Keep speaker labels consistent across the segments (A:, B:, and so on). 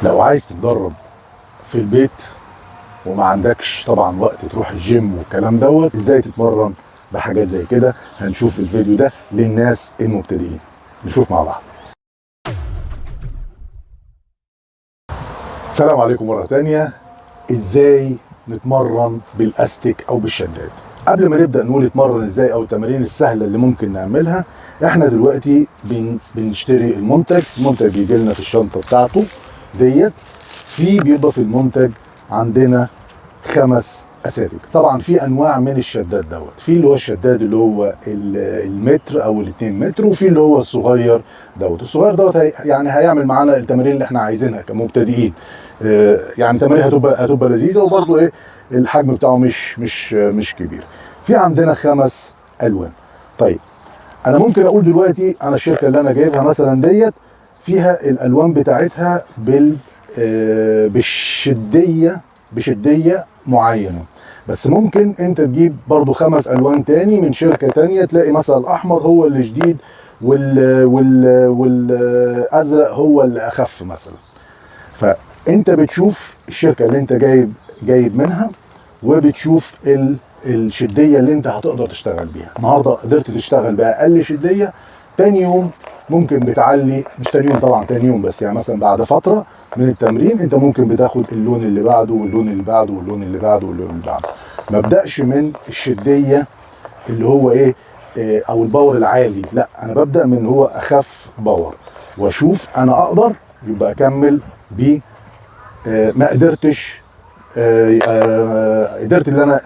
A: لو عايز تتدرب في البيت وما عندكش طبعا وقت تروح الجيم والكلام دوت، ازاي تتمرن بحاجات زي كده هنشوف في الفيديو ده للناس المبتدئين. نشوف مع بعض. السلام عليكم مرة تانية. ازاي نتمرن بالاستيك او بالشداد؟ قبل ما نبدأ نقول نتمرن ازاي او التمارين السهلة اللي ممكن نعملها، احنا دلوقتي بنشتري المنتج بيجي لنا في الشنطة بتاعته ديت. بيبقى في المنتج عندنا 5 اساتك. طبعا في انواع من الشداد دوت، في اللي هو الشداد اللي هو المتر او ال2 متر، وفي اللي هو الصغير دوت. الصغير دوت يعني هيعمل معانا التمارين اللي احنا عايزينها كمبتدئين. يعني تمارين هتبقى لذيذه، وبرده ايه الحجم بتاعه مش كبير. في عندنا 5 الوان. طيب انا ممكن اقول دلوقتي انا الشركه اللي انا جايبها مثلا ديت فيها الالوان بتاعتها بشديه معينه، بس ممكن انت تجيب برضو 5 الوان تاني من شركه تانيه، تلاقي مثلا الاحمر هو اللي شديد والازرق هو اللي اخف مثلا. فانت بتشوف الشركه اللي انت جايب منها، وبتشوف الشديه اللي انت هتقدر تشتغل بيها. النهارده قدرت تشتغل باقل شديه، تاني يوم ممكن بتعلي، مش تاني يوم طبعا، تاني يوم بس، يعني مثلا بعد فتره من التمرين انت ممكن بتاخد اللون اللي بعده واللون اللي بعده واللون اللي بعده واللون اللي بعده. ما ابداش من الشديه اللي هو ايه او الباور العالي، لا، انا ببدا من هو اخف باور، واشوف انا اقدر يبقى اكمل بيه. ما قدرتش، قدرت ان انا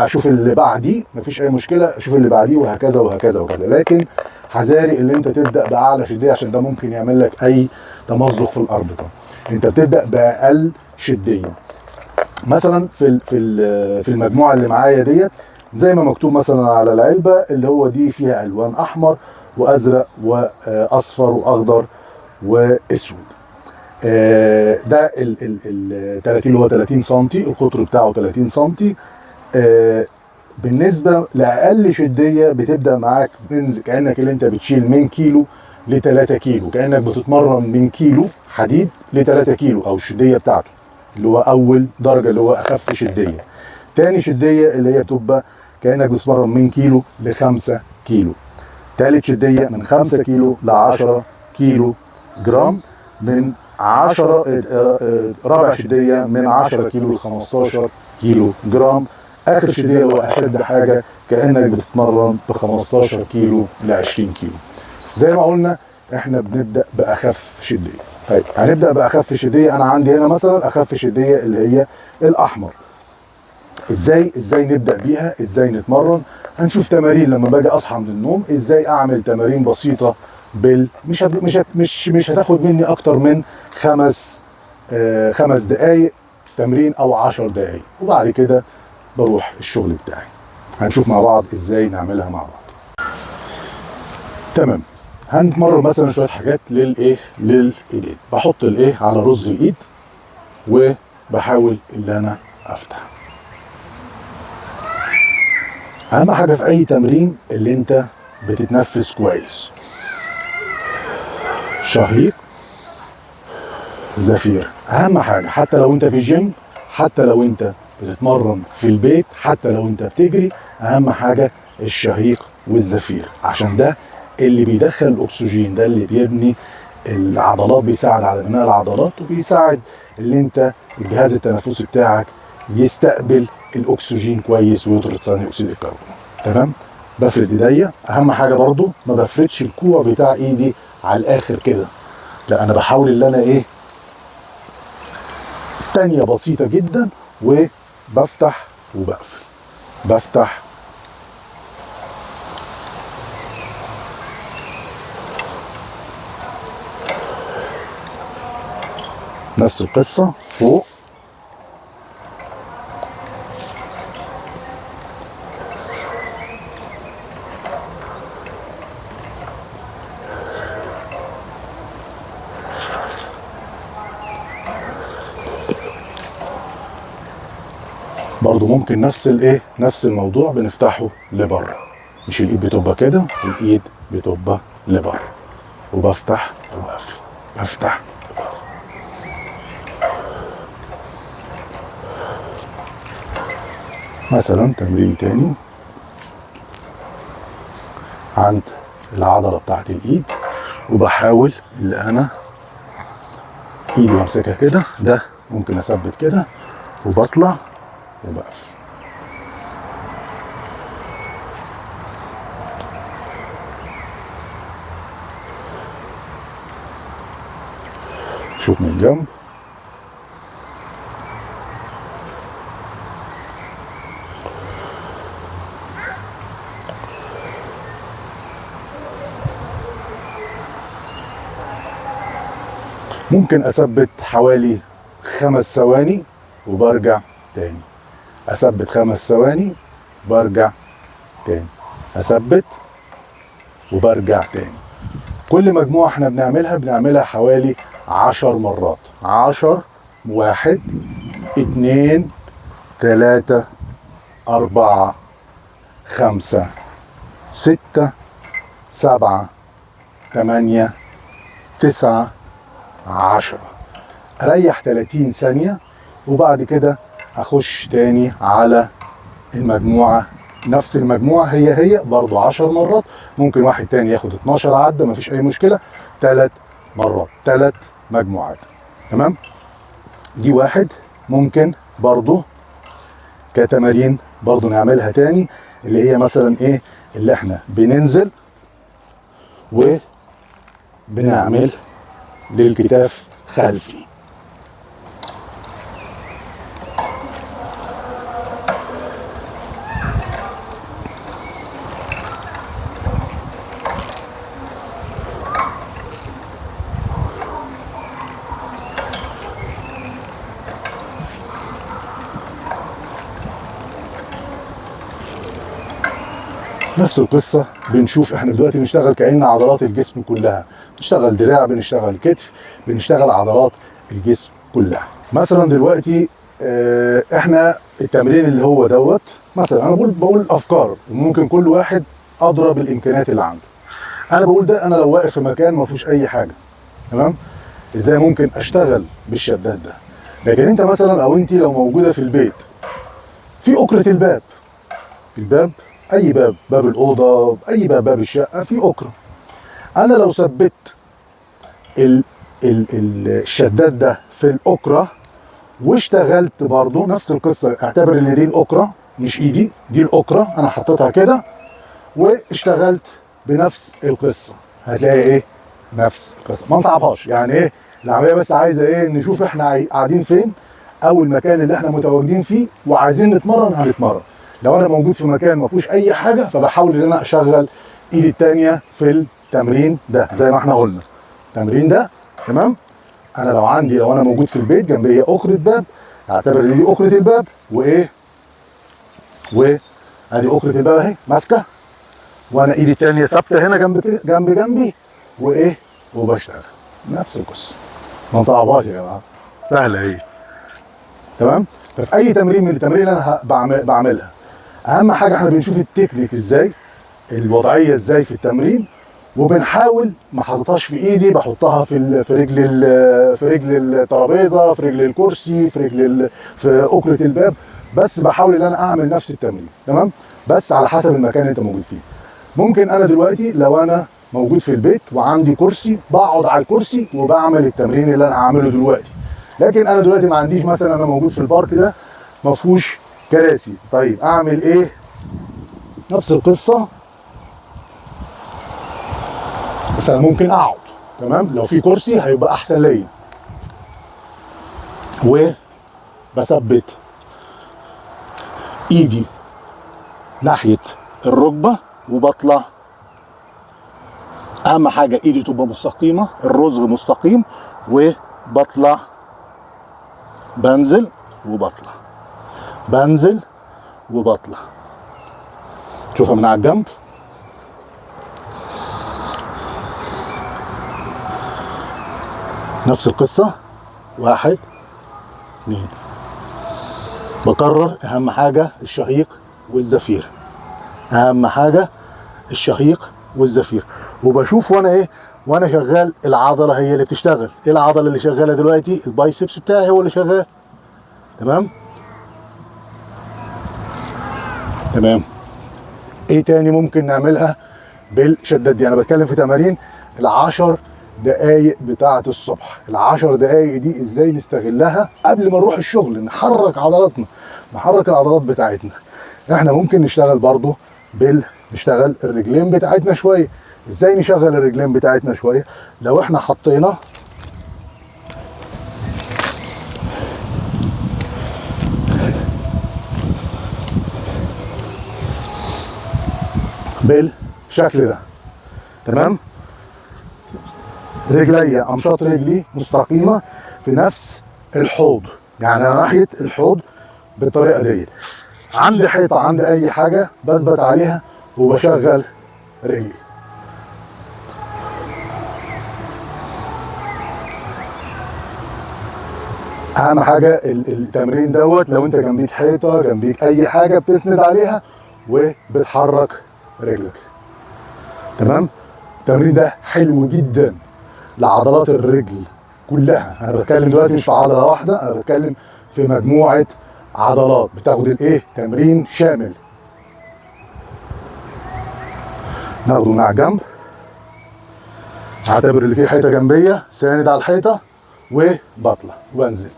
A: اشوف اللي بعديه، مفيش اي مشكله، اشوف اللي بعديه، وهكذا وهكذا وهكذا. لكن حذاري اللي انت تبدا باعلى شديه، عشان ده ممكن يعمل لك اي تمزق في الاربطه. انت بتبدا باقل شديه. مثلا في المجموعه اللي معايا ديت، زي ما مكتوب مثلا على العلبه، اللي هو دي فيها الوان احمر وازرق واصفر واخضر واسود. ده ال 30 اللي هو 30 سم، القطر بتاعه 30 سم. بالنسبه لاقل شديه بتبدا معاك من كانك اللي انت بتشيل من كيلو ل 3 كيلو، كانك بتتمرن من كيلو حديد ل 3 كيلو، او الشديه بتاعته اللي هو اول درجه اللي هو اخف شديه. تاني شديه اللي هي بتبقى كانك بتتمرن من كيلو ل 5 كيلو. تالت شديه من 5 كيلو ل 10 كيلو جرام. من 10 رابع شديه من 10 كيلو ل 15 كيلو جرام. اخر شديه هو اشد حاجه، كانك بتتمرن ب 15 كيلو ل 20 كيلو. زي ما قلنا احنا بنبدا باخف شديه. طيب هنبدا باخف شديه. انا عندي هنا مثلا اخف شديه اللي هي الاحمر. ازاي نبدا بيها، ازاي نتمرن؟ هنشوف تمارين لما باجي اصحى من النوم، ازاي اعمل تمارين بسيطه مش هتاخد مني اكتر من 5 دقايق تمرين او 10 دقايق، وبعد كده بروح الشغل بتاعي. هنشوف مع بعض ازاي نعملها مع بعض. تمام. هنتمرن مثلا شويه حاجات للايدين. بحط على رزغ الايد، وبحاول ان انا افتح. اهم حاجه في اي تمرين اللي انت بتتنفس كويس. شهيق، زفير، اهم حاجه. حتى لو انت في الجيم، حتى لو انت بتتمرن في البيت، حتى لو انت بتجري، اهم حاجه الشهيق والزفير، عشان ده اللي بيدخل الاكسجين، ده اللي بيبني العضلات، بيساعد على بناء العضلات، وبيساعد اللي انت الجهاز التنفسي بتاعك يستقبل الاكسجين كويس ويطرد ثاني اكسيد الكربون. تمام. بفرد ايديا. اهم حاجه برضو ما بفردش الكوع بتاع ايدي على الاخر كده، لا، انا بحاول ان انا تانية بسيطه جدا، وبفتح وبقفل، بفتح نفس القصه فوق، برضو ممكن نفس الموضوع بنفتحه لبره، مش الايد بتبقى كده، الايد بتبقى لبره، وبفتح وبقفل، بفتح وبقفل. مثلا تمرين تاني عند العضلة بتاعت الايد، وبحاول اللي انا ايدي بمسكها كده، ده ممكن اثبت كده وبطلع وبقف. شوف من الجنب. ممكن اثبت حوالي 5 ثواني وبرجع تاني، اثبت 5 ثواني برجع تاني، اثبت وبرجع تاني. كل مجموعة احنا بنعملها حوالي 10 مرات. 10، 1 2 3 4 5 6 7 8 9 10. اريح 30 ثانية وبعد كده اخش تاني على المجموعة، نفس المجموعة هي برضو 10 مرات. ممكن واحد تاني ياخد 12 عدة، مفيش اي مشكلة. 3 مرات، 3 مجموعات. تمام. دي واحد. ممكن برضو كتمارين برضو نعملها تاني، اللي هي مثلا ايه، اللي احنا بننزل وبنعمل للكتاف خلفي. نفس القصة. بنشوف احنا دلوقتي بنشتغل كأن عضلات الجسم كلها، بنشتغل دراع، بنشتغل كتف، بنشتغل عضلات الجسم كلها. مثلا دلوقتي احنا التمرين اللي هو دوت، مثلا انا بقول افكار، ممكن كل واحد اضرب الامكانيات اللي عنده. انا بقول ده انا لو واقف في مكان ما فيهوش اي حاجة، تمام، ازاي ممكن اشتغل بالشداد ده. لكن انت مثلا او انت لو موجودة في البيت، في أكرة الباب، اي باب، باب الاوضه، اي باب الشقه، في اكره. انا لو ثبت الشداد ده في الاكره واشتغلت برضو نفس القصه، اعتبر ان دي الاكره مش ايدي، دي الاكره انا حطيتها كده واشتغلت بنفس القصه، هتلاقي ايه، نفس القصه. ما نصعبهاش يعني، ايه العمليه، بس عايزه ايه، نشوف احنا قاعدين فين او المكان اللي احنا متواجدين فيه وعايزين نتمرن، هنتمرن. لو انا موجود في مكان ما فيهوش اي حاجه، فبحاول ان انا اشغل ايدي التانيه في التمرين ده زي ما احنا قلنا. التمرين ده تمام. انا لو انا موجود في البيت جنبي اكره باب، اعتبر ان دي اكره الباب، وايه، وادي اكره الباب اهي ماسكه، وانا ايدي التانيه ثابته هنا جنبي وايه، وبشتغل. نفس القصه، ما نصعبهاش يا جماعه، سهله اهي. تمام. ففي اي تمرين من التمارين اللي انا بعملها، اهم حاجه احنا بنشوف التكنيك ازاي، الوضعيه ازاي في التمرين، وبنحاول ما حاططهاش في ايدي، بحطها في رجل الترابيزه، في رجل الكرسي، في اكره الباب، بس بحاول ان انا اعمل نفس التمرين. تمام. بس على حسب المكان اللي انت موجود فيه. ممكن انا دلوقتي لو انا موجود في البيت وعندي كرسي، بقعد على الكرسي وبعمل التمرين اللي انا هعمله دلوقتي. لكن انا دلوقتي ما عنديش، مثلا انا موجود في البارك ده ما فيهوش كراسي، طيب اعمل ايه؟ نفس القصه، مثلا ممكن اقعد، تمام، لو في كرسي هيبقى احسن ليا، وبثبت ايدي ناحيه الركبه وبطلع. اهم حاجه ايدي تبقى مستقيمه، الرزغ مستقيم، وبطلع، بنزل وبطلع، بنزل وبطلع. شوفها من على الجنب. نفس القصة، 1 2. بكرر، اهم حاجة الشهيق والزفير، اهم حاجة الشهيق والزفير. وبشوف وانا شغال العضلة هي اللي بتشتغل. ايه العضلة اللي شغالة دلوقتي؟ البايسبس بتاعي هو اللي شغال. تمام. تمام. ايه تاني ممكن نعملها بالشدات دي؟ انا بتكلم في تمارين ال10 دقايق بتاعه الصبح. ال10 دقايق دي ازاي نستغلها قبل ما نروح الشغل؟ نحرك عضلاتنا، نحرك العضلات بتاعتنا. احنا ممكن نشتغل برضو نشتغل الرجلين بتاعتنا شويه. ازاي نشغل الرجلين بتاعتنا شويه؟ لو احنا حطينا بالشكل ده، تمام، رجلي امشاط رجلي مستقيمه في نفس الحوض، يعني انا ناحيه الحوض بالطريقه دي. عندي حيطه، عندي اي حاجه بثبت عليها وبشغل رجلي. اهم حاجه التمرين دوت لو انت جنبيك حيطه، جنبيك اي حاجه بتسند عليها وبتحرك رجلك، تمام. التمرين ده حلو جدا لعضلات الرجل كلها. انا بتكلم دلوقتي مش في عضله واحده، انا بتكلم في مجموعه عضلات بتاخد الايه، تمرين شامل. ناخده من على الجنب، اعتبر اللي فيه حيطه جنبيه، ساند على الحيطه وبطلع وبنزل.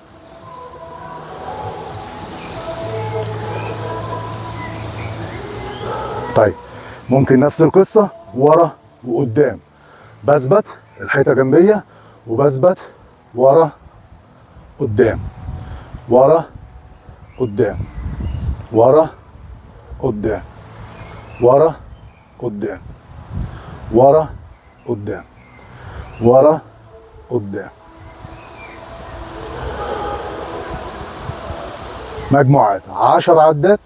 A: طيب ممكن نفس القصه ورا وقدام، بثبت الحيطه جنبيه وبثبت ورا قدام، ورا قدام، ورا قدام، ورا قدام، ورا قدام، ورا قدام. مجموعات 10 عدات،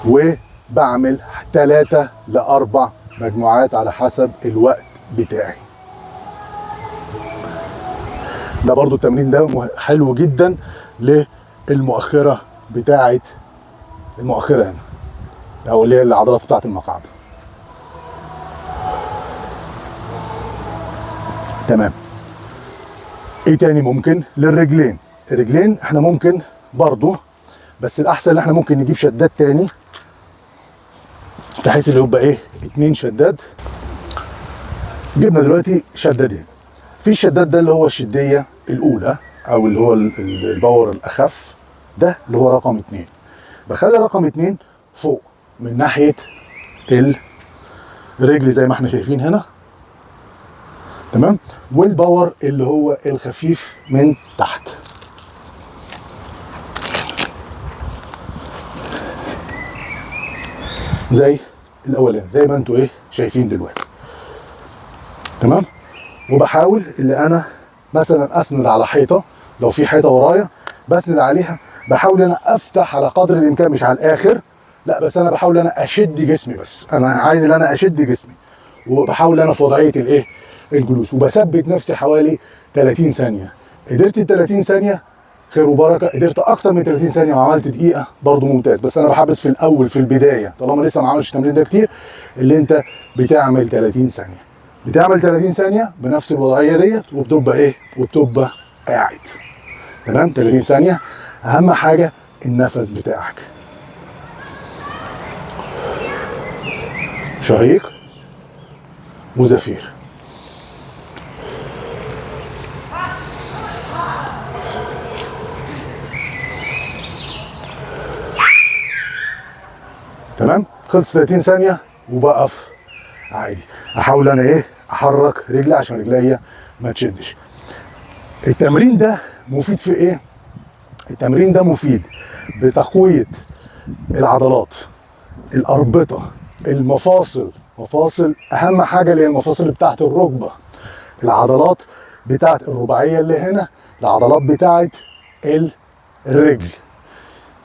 A: وبعمل 3 ل4 مجموعات على حسب الوقت بتاعي. ده برضو التمرين ده حلو جدا للمؤخرة بتاعت المؤخرة هنا، او اللي هي العضلات بتاعت المقعد. تمام. ايه تاني ممكن؟ للرجلين. الرجلين احنا ممكن برضو، بس الاحسن ان احنا ممكن نجيب شدات تاني، بحيث اللي يبقى ايه 2 شداد. جبنا دلوقتي شدادين. في الشداد ده اللي هو الشدية الاولى، او اللي هو الباور الاخف، ده اللي هو رقم 2. بخلي رقم 2 فوق من ناحية الرجل زي ما احنا شايفين هنا، تمام. والباور اللي هو الخفيف من تحت. زي الاولاني، زي ما انتوا ايه شايفين دلوقتي، تمام. وبحاول اللي انا مثلا اسند على حيطه، لو في حيطه ورايا بسند عليها، بحاول انا افتح على قدر الامكان، مش على الاخر لا، بس انا بحاول انا اشد جسمي، بس انا عايز ان انا اشد جسمي، وبحاول انا في وضعيه الايه الجلوس، وبثبت نفسي حوالي 30 ثانيه. قدرت 30 ثانيه خير وبركه، قدرت اكتر من 30 ثانيه وعملت دقيقه برضو ممتاز. بس انا بحبس في الاول في البدايه، طالما لسه ما عملتش التمرين ده كتير، اللي انت بتعمل 30 ثانيه، بتعمل 30 ثانيه بنفس الوضعيه ديت، وبتبقى ايه، وبتبقى قاعد، تمام. 30 ثانيه. اهم حاجه النفس بتاعك، شهيق وزفير. تمام. خلص 30 ثانيه وبقف عادي. احاول انا ايه احرك رجلي عشان رجليا ما تشدش. التمرين ده مفيد في ايه؟ التمرين ده مفيد بتقويه العضلات، الاربطه، المفاصل. مفاصل اهم حاجه اللي هي المفاصل بتاعت الركبه، العضلات بتاعت الرباعيه اللي هنا، العضلات بتاعت الرجل،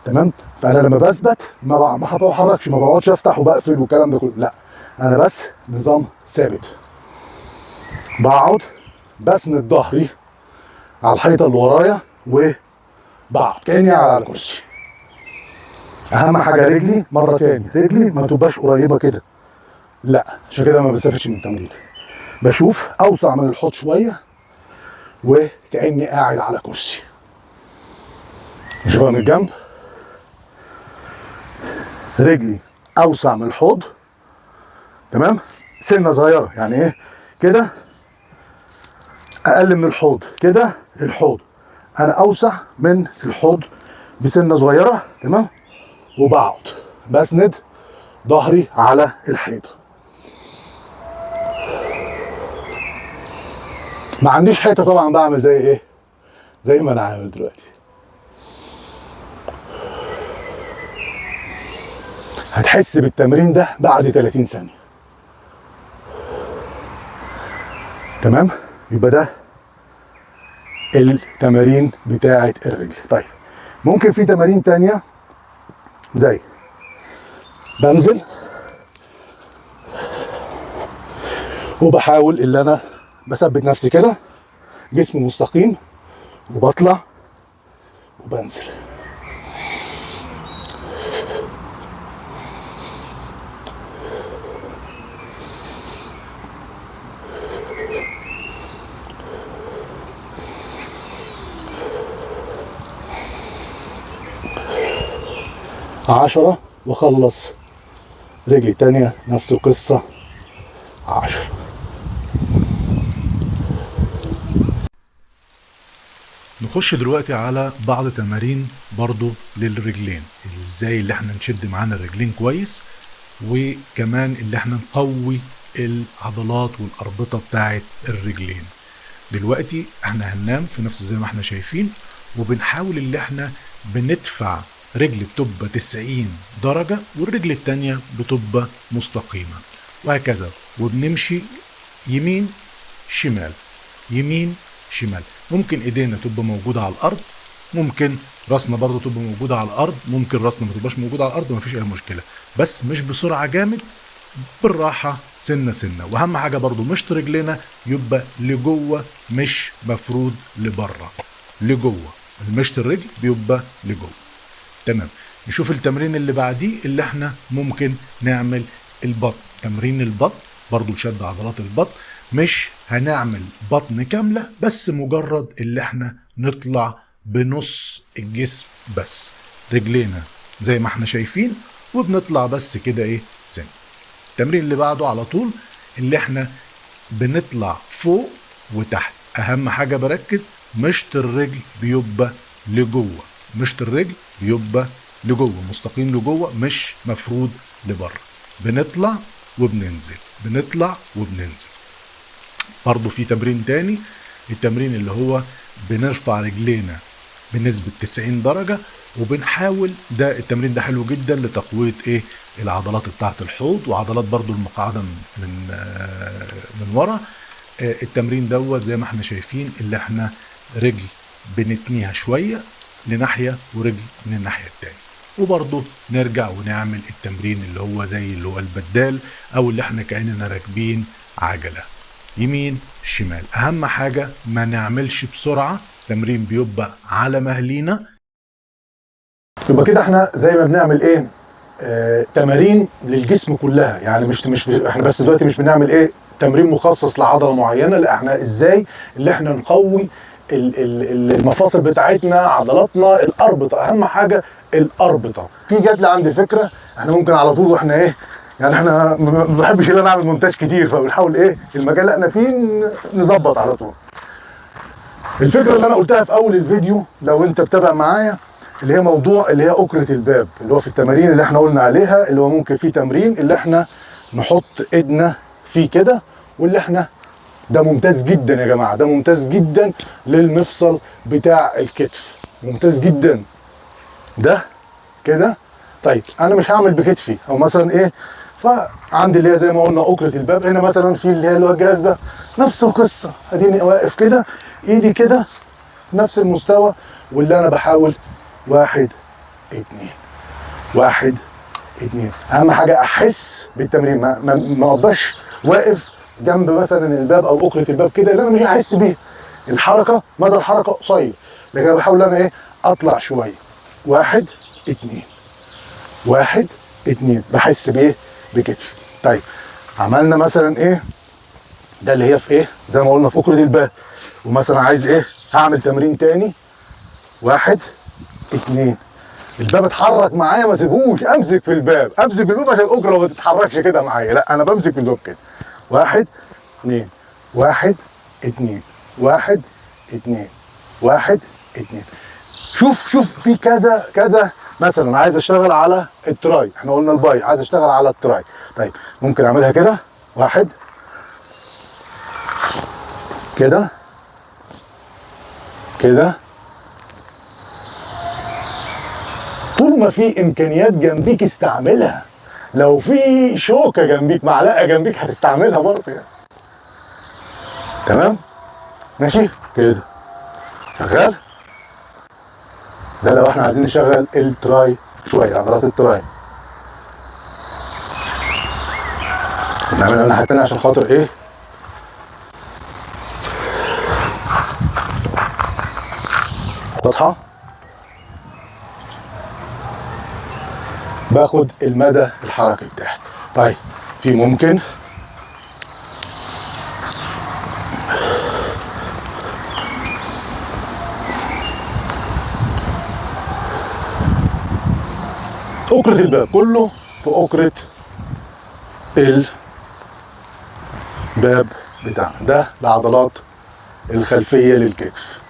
A: تمام. فانا لما بثبت ما بحركش، ما بقعدش افتح وبقفل والكلام ده كله، لا، انا بس نظام ثابت. بقعد بسند ظهري على الحيطه اللي ورايا وبقعد كاني على الكرسي. اهم حاجه رجلي، مره تاني، رجلي ما تبقاش قريبه كده، لا، عشان كده ما بستفدش من التمرين. بشوف اوسع من الحوض شويه وكاني قاعد على كرسي. نشوفها من الجنب. رجلي اوسع من الحوض، تمام، سنه صغيره، يعني ايه كده اقل من الحوض، كده الحوض انا اوسع من الحوض بسنه صغيره، تمام، وبقعد بسند ظهري على الحيطه. ما عنديش حيطه طبعا بعمل زي ايه، زي ما انا عامل دلوقتي. هتحس بالتمرين ده بعد 30 ثانيه، تمام. يبقى ده التمارين بتاعه الرجل. طيب ممكن في تمارين تانية، زي بنزل وبحاول ان انا بثبت نفسي كده، جسمي مستقيم، وبطلع وبنزل. عشرة واخلص رجلي تانية نفس القصة 10. نخش دلوقتي على بعض تمارين برضو للرجلين، ازاي اللي احنا نشد معانا الرجلين كويس، وكمان اللي احنا نقوي العضلات والأربطة بتاعت الرجلين. دلوقتي احنا هننام في نفس زي ما احنا شايفين، وبنحاول اللي احنا بندفع رجل بتبقى 90 درجة والرجل التانية بتبقى مستقيمة، وهكذا، وبنمشي يمين شمال يمين شمال. ممكن ايدينا تبقى موجودة على الارض، ممكن راسنا برضو تبقى موجودة على الارض، ممكن راسنا ما تبقاش موجودة على الارض، مفيش اي مشكلة، بس مش بسرعة جامد، بالراحة سنة سنة. واهم حاجة برضو مشط رجلنا يبقى لجوه مش مفرود لبره، لجوه. المشط الرجل بيبقى لجوه، تمام. نشوف التمرين اللي بعديه اللي احنا ممكن نعمل البطن. تمرين البطن برضو لشد عضلات البطن، مش هنعمل بطن كاملة، بس مجرد اللي احنا نطلع بنص الجسم بس، رجلينا زي ما احنا شايفين، وبنطلع بس كده ايه سن. التمرين اللي بعده على طول اللي احنا بنطلع فوق وتحت. اهم حاجة بركز مشط الرجل بيبقى لجوه، مشط الرجل بيبقى لجوه مستقيم لجوه مش مفرود لبره. بنطلع وبننزل، بنطلع وبننزل. برضو في تمرين تاني، التمرين اللي هو بنرفع رجلينا بنسبة 90 درجة، وبنحاول ده التمرين ده حلو جدا لتقوية ايه العضلات بتاعة الحوض، وعضلات برضو المقعدة من ورا. التمرين دوت زي ما احنا شايفين اللي احنا رجل بنتنيها شوية لناحية ورجل من الناحية التانية، وبرضو نرجع ونعمل التمرين اللي هو زي اللي هو البدال، او اللي احنا كأننا راكبين عجلة، يمين شمال. اهم حاجة ما نعملش بسرعة، تمرين بيبقى على مهلينا. يبقى كده احنا زي ما بنعمل ايه تمارين للجسم كلها، يعني مش احنا بس دلوقتي مش بنعمل ايه تمرين مخصص لعضلة معينة، لا احنا ازاي اللي احنا نقوي المفاصل بتاعتنا، عضلاتنا، الاربطة. اهم حاجة الاربطة. في جات لي عندي فكرة، احنا ممكن على طول واحنا ايه، يعني احنا ما بحبش ان انا اعمل مونتاج كتير، فبنحاول ايه المجال اللي احنا فيه نظبط على طول. الفكره اللي انا قلتها في اول الفيديو لو انت بتابع معايا، اللي هي موضوع اللي هي أكرة الباب، اللي هو في التمارين اللي احنا قلنا عليها، اللي هو ممكن في تمرين اللي احنا نحط ايدنا فيه كده، واللي احنا ده ممتاز جدا يا جماعه، ده ممتاز جدا للمفصل بتاع الكتف، ممتاز جدا ده كده. طيب انا مش هعمل بكتفي او مثلا ايه، فعندي اللي هي زي ما قلنا أكرة الباب، هنا مثلا في اللي هي الجهاز ده نفس القصه، اديني واقف كده ايدي كده نفس المستوى، واللي انا بحاول 1 2 1 2. اهم حاجه احس بالتمرين، ما ابقاش واقف جنب مثلا الباب او أكرة الباب كده اللي انا مش هحس بيه الحركه، مدى الحركه قصير، لكن انا بحاول انا ايه اطلع شويه 1 2 1 2، بحس بايه بكتفي. طيب عملنا مثلا ايه ده اللي هي في ايه زي ما قلنا في أكرة الباب، ومثلا عايز ايه هعمل تمرين تاني 1 2 الباب اتحرك معايا ما سيبوش، امسك في الباب، امسك في الباب عشان الاجره ما تتحركش كده معايا، لا انا بمسك في الباب كده. 1 2 1 2 1 2 1 2. شوف في كذا كذا. مثلا عايز اشتغل على التراي، احنا قلنا الباي، عايز اشتغل على التراي. طيب ممكن اعملها كده، 1 كده كده. طول ما في امكانيات جنبيك استعملها، لو في شوكه جنبيك، معلقه جنبيك، هتستعملها برضه يعني. تمام ماشي كده شغال. ده لو احنا عايزين نشغل التراي شويه، عضلات التراي. نعملها الناحيه التانيه عشان خاطر ايه؟ واضحه؟ باخد المدى الحركي بتاعي. طيب في ممكن أكرة الباب، كله في أكرة الباب بتاعنا. ده العضلات الخلفية للكتف.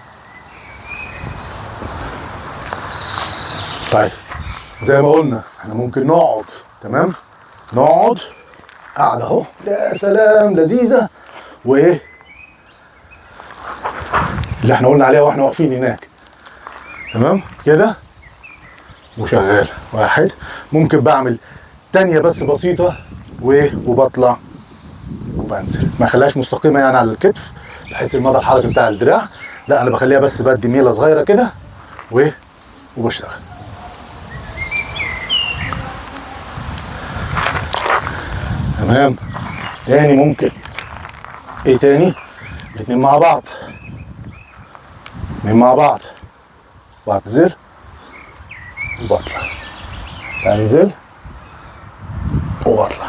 A: طيب زي ما قلنا احنا ممكن نقعد، تمام، نقعد قاعدة اهو، يا سلام لذيذة، وايه اللي احنا قلنا عليها واحنا واقفين هناك، تمام كده وشغال. 1 ممكن بعمل تانية بس بسيطة وبطلع وبنزل، ما خليهاش مستقيمة يعني على الكتف بحيث المدى الحركي بتاع الدراع، لا انا بخليها بس بدي ميلة صغيرة كده وبشتغل. تمام. تاني ممكن ايه تاني؟ الاتنين مع بعض، اتنين مع بعض، بنزل وبطلع، بنزل وبطلع.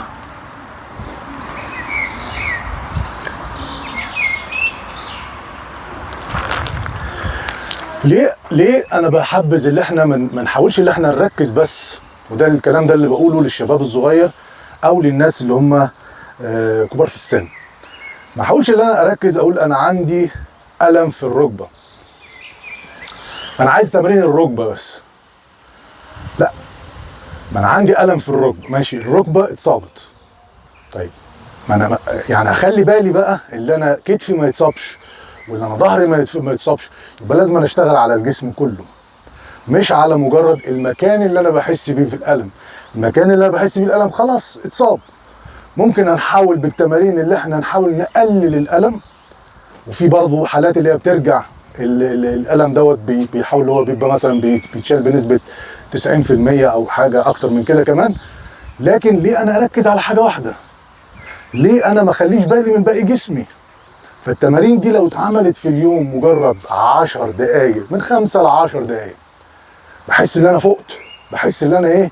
A: ليه انا بحبذ اللي احنا ما نحاولش اللي احنا نركز بس، وده الكلام ده اللي بقوله للشباب الصغير او للناس اللي هم كبار في السن. ما احاولش ان انا اركز اقول انا عندي الم في الركبه، انا عايز تمرين الركبه بس، لا، ما انا عندي الم في الركبه، ماشي الركبه اتصابت، طيب ما انا يعني هخلي بالي بقى اللي انا كتفي ما يتصابش واللي انا ظهري ما يتصابش، يبقى لازم أنا اشتغل على الجسم كله، مش على مجرد المكان اللي انا بحس بيه في الالم. المكان اللي انا بحس بيه الالم خلاص اتصاب، ممكن نحاول بالتمارين اللي احنا نحاول نقلل الالم. وفي برضه حالات اللي هي بترجع الالم دوت بيحاول هو بيبقى مثلا بيتشال بنسبه 90% او حاجه اكتر من كده كمان. لكن ليه انا اركز على حاجه واحده؟ ليه انا ما اخليش بالي من باقي جسمي؟ فالتمارين دي لو اتعملت في اليوم مجرد 10 دقايق، من 5 ل 10 دقايق، بحس ان انا فقت، بحس ان انا ايه،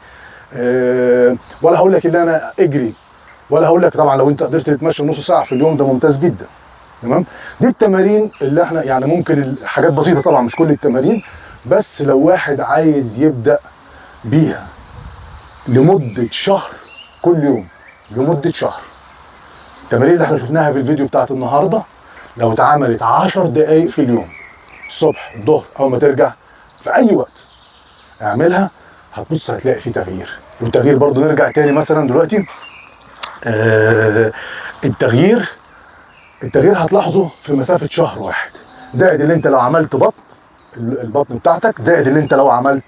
A: ولا هقول لك ان انا اجري، ولا هقول لك طبعا لو انت قدرت تتمشى نص ساعه في اليوم ده ممتاز جدا، تمام. دي التمارين اللي احنا يعني ممكن حاجات بسيطه طبعا مش كل التمارين، بس لو واحد عايز يبدا بيها لمده شهر كل يوم، لمده شهر، التمارين اللي احنا شفناها في الفيديو بتاعت النهارده لو اتعملت 10 دقايق في اليوم، الصبح الظهر اول ما ترجع في اي وقت اعملها، هتبص هتلاقي في تغيير. والتغيير برضو نرجع تاني مثلا دلوقتي، التغيير هتلاحظه في مسافة شهر واحد، زائد اللي انت لو عملت بطن، البطن بتاعتك، زائد اللي انت لو عملت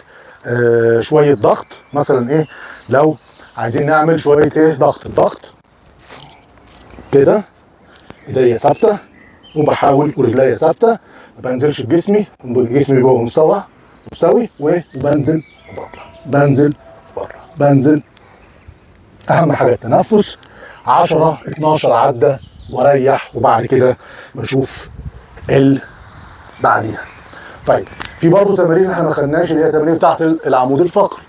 A: شوية ضغط، مثلا ايه لو عايزين نعمل شوية ايه الضغط كده، ايديا ثابتة وبحاول ورجليا ثابتة، ما بنزلش بجسمي، جسمي بيبقى مستوي وبنزل وبطلع، بنزل وبطلع، بنزل. اهم حاجة التنفس، 10 12 عدة واريح، وبعد كده بشوف بعديها. طيب في برضه تمارين احنا ما خدناش، اللي هي تمارين بتاعت العمود الفقري،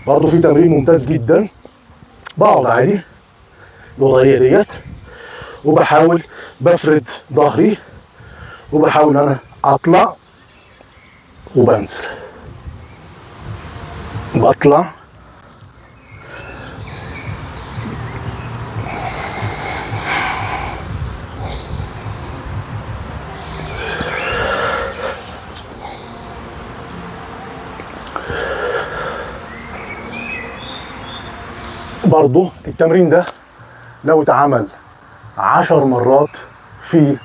A: برضه في تمرين ممتاز جدا. بقعد عادي الوضعيه ديت وبحاول بفرد ظهري وبحاول انا اطلع وبنزل، بطلع برضو. التمرين ده لو اتعمل 10 مرات في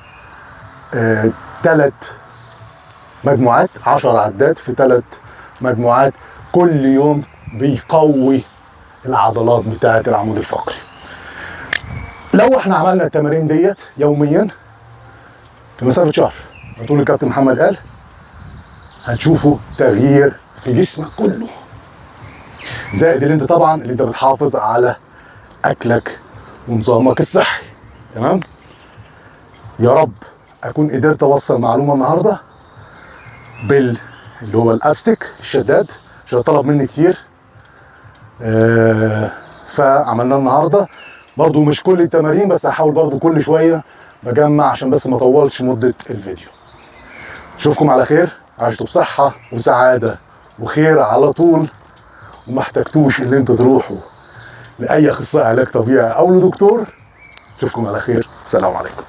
A: 3 مجموعات، 10 عدات في 3 مجموعات كل يوم، بيقوي العضلات بتاعة العمود الفقري. لو احنا عملنا التمارين ديت يوميا في مسافة شهر، طول الكابتن محمد قال، هتشوفوا تغيير في جسمك كله، زائد اللي انت طبعا اللي انت بتحافظ على اكلك ونظامك الصحي. تمام. يا رب اكون قدرت اوصل معلومه النهارده اللي هو الاستيك الشداد، عشان طلب مني كتير. فعملناه النهارده برضو، مش كل التمارين بس، هحاول برضو كل شويه بجمع عشان بس ما اطولش مده الفيديو. اشوفكم على خير، عشتوا بصحه وسعاده وخير على طول، وما احتجتوش ان انتوا تروحوا لاي اخصائي علاج طبيعي او لدكتور. اشوفكم على خير، سلام عليكم.